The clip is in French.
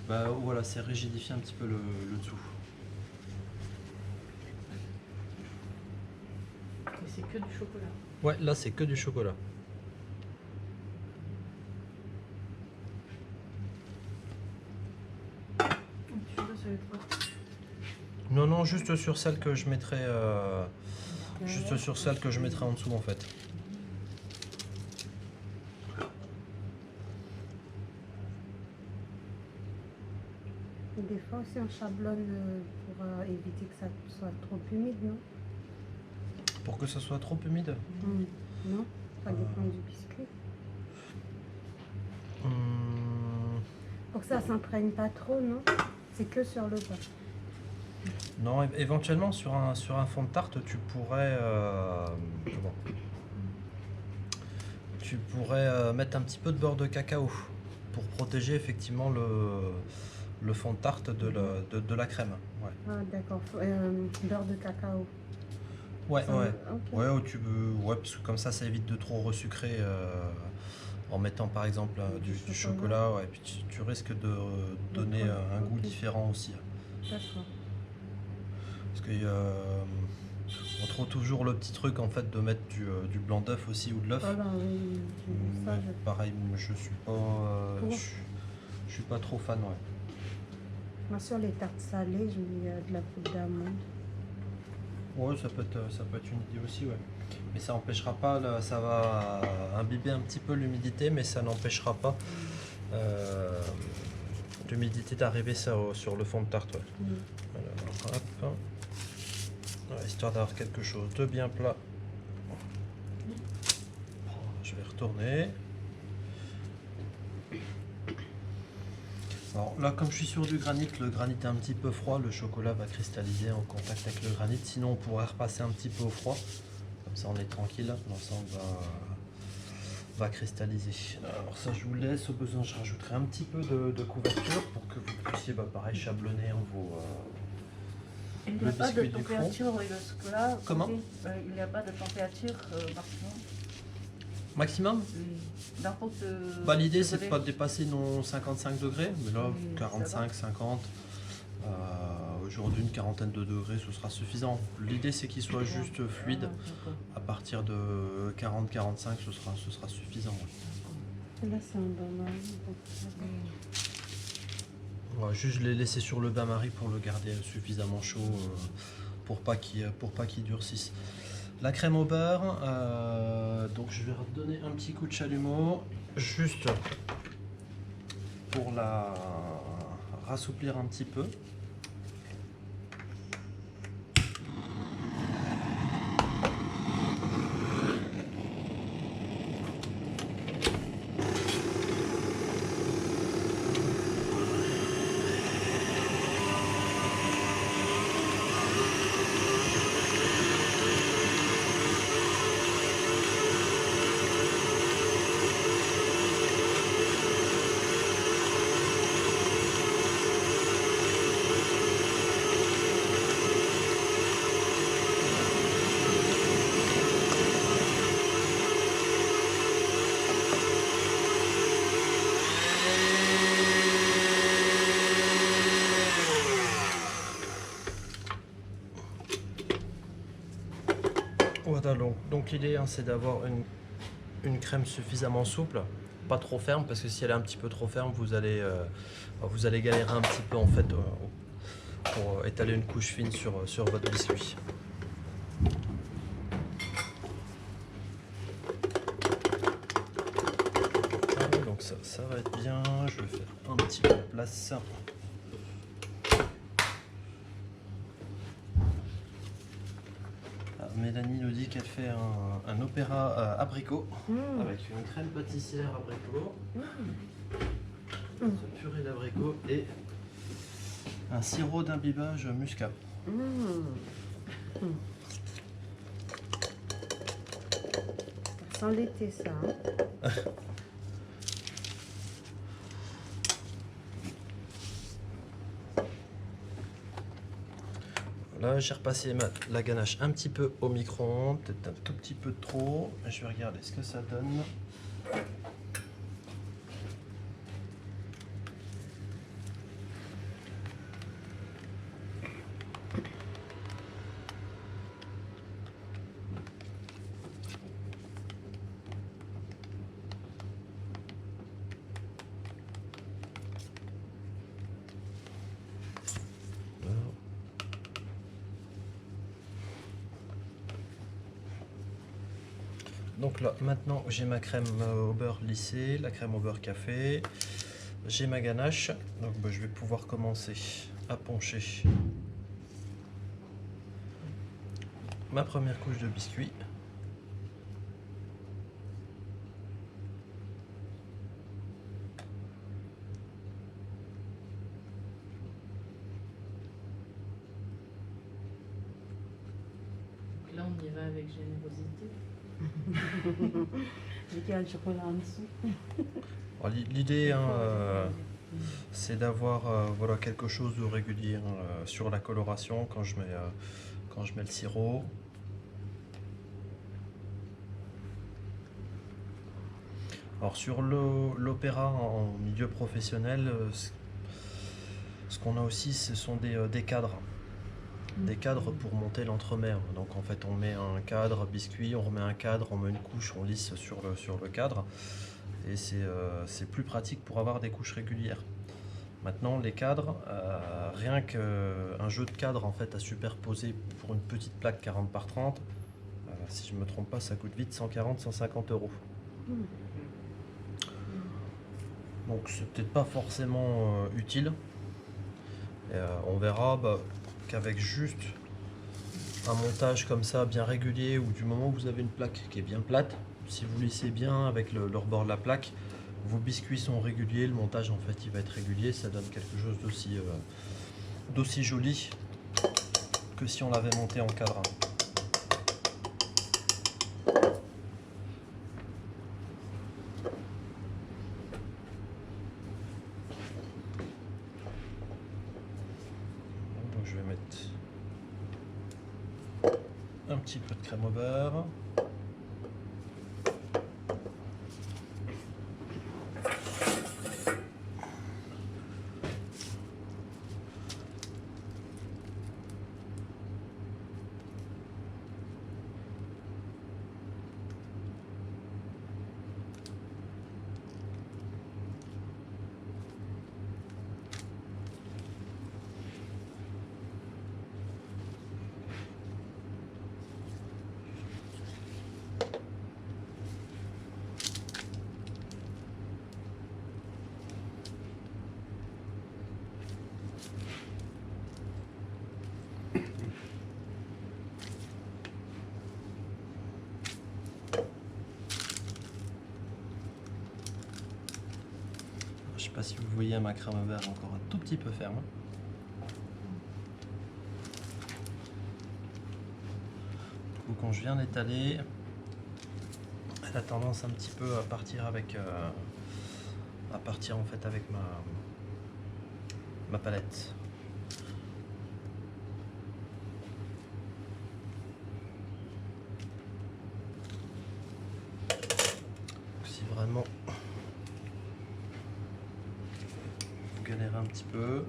Bah voilà, c'est rigidifier un petit peu le dessous. Et c'est que du chocolat. Ouais, là c'est que du chocolat. Tu veux sur les trois. Non, non, juste sur celle que je mettrai, juste sur celle que je mettrai en dessous en fait. Et des fois aussi on chablonne pour éviter que ça soit trop humide, non? Pour que ça soit trop humide. Non, ça dépend du biscuit. Pour que ça s'imprègne pas trop, non? C'est que sur le bas. Non, éventuellement sur un fond de tarte, tu pourrais, mettre un petit peu de beurre de cacao pour protéger effectivement le fond de tarte de la crème. Ouais. Ah d'accord, beurre de cacao. Ouais, Ça, ouais. ok. Ouais, ou tu veux, ouais, parce que comme ça évite de trop resucrer en mettant par exemple du chocolat, ouais, et puis tu risques de donner un goût différent aussi. D'accord. Parce que on trouve toujours le petit truc en fait de mettre du blanc d'œuf aussi ou de l'œuf. Voilà, oui, ça, Mais pareil, je suis pas, je suis pas trop fan, ouais. moi sur les tartes salées, je mets de la poudre d'amande. Ouais, ça peut être une idée aussi, ouais. Mais ça n'empêchera pas, là, ça va imbiber un petit peu l'humidité, mais ça n'empêchera pas l'humidité d'arriver sur le fond de tarte. Ouais. Alors, hop. Ouais, histoire d'avoir quelque chose de bien plat. Je vais retourner. Alors là, comme je suis sur du granit, le granit est un petit peu froid, le chocolat va cristalliser en contact avec le granit. Sinon, on pourrait repasser un petit peu au froid. Comme ça, on est tranquille. L'ensemble va cristalliser. Alors ça, je vous laisse. Au besoin, je rajouterai un petit peu de couverture pour que vous puissiez, pareil, chablonner en vos... Il n'y a pas de température avec le chocolat. Comment? Il n'y a pas de température maximum. Maximum? N'importe. L'idée, c'est de ne pas dépasser nos 55 degrés. Mais là, Oui, 45, 50. Aujourd'hui, une quarantaine de degrés, ce sera suffisant. L'idée, c'est qu'il soit juste fluide. À partir de 40-45, ce sera suffisant. Ouais. Là, c'est un bain-marie. Ouais, juste je l'ai laissé sur le bain-marie pour le garder suffisamment chaud pour pas qu'il durcisse. La crème au beurre, donc je vais redonner un petit coup de chalumeau, juste pour la rassouplir un petit peu. Voilà, donc l'idée c'est d'avoir une crème suffisamment souple, pas trop ferme, parce que si elle est un petit peu trop ferme, vous allez galérer un petit peu en fait pour étaler une couche fine sur votre biscuit. Voilà, donc ça va être bien, je vais faire un petit peu de place. Mélanie nous dit qu'elle fait un opéra abricot avec une crème pâtissière abricot, une purée d'abricot et un sirop d'imbibage muscat. Sans l'été, ça. Hein. Là, j'ai repassé la ganache un petit peu au micro-ondes, peut-être un tout petit peu trop. Je vais regarder ce que ça donne. Donc là, maintenant, j'ai ma crème au beurre lissé, la crème au beurre café. J'ai ma ganache. Donc bah, je vais pouvoir commencer à poncher ma première couche de biscuit. Là, on y va avec générosité. Vu qu'il y a le chocolat en dessous. L'idée, hein, c'est d'avoir voilà, quelque chose de régulier hein, sur la coloration quand je mets le sirop. Alors sur l'opéra en milieu professionnel, ce qu'on a aussi, ce sont des cadres. Des cadres pour monter l'entremet. Donc en fait on met un cadre biscuit, on remet un cadre, on met une couche, on lisse sur le cadre. Et c'est plus pratique pour avoir des couches régulières. Maintenant les cadres, rien qu'un jeu de cadres en fait à superposer pour une petite plaque 40 par 30, si je ne me trompe pas, ça coûte vite 140-150 €. Donc c'est peut-être pas forcément utile. Et, on verra qu'avec juste un montage comme ça bien régulier, ou du moment où vous avez une plaque qui est bien plate, si vous lissez bien avec le rebord de la plaque, vos biscuits sont réguliers, le montage en fait il va être régulier, ça donne quelque chose d'aussi joli que si on l'avait monté en cadre. Donc je vais mettre un petit peu de crème au beurre. Je sais pas si vous voyez ma crème au beurre encore un tout petit peu ferme. Du coup, quand je viens d'étaler, elle a tendance un petit peu à partir avec en fait avec ma palette. Si vraiment vous galérez un petit peu,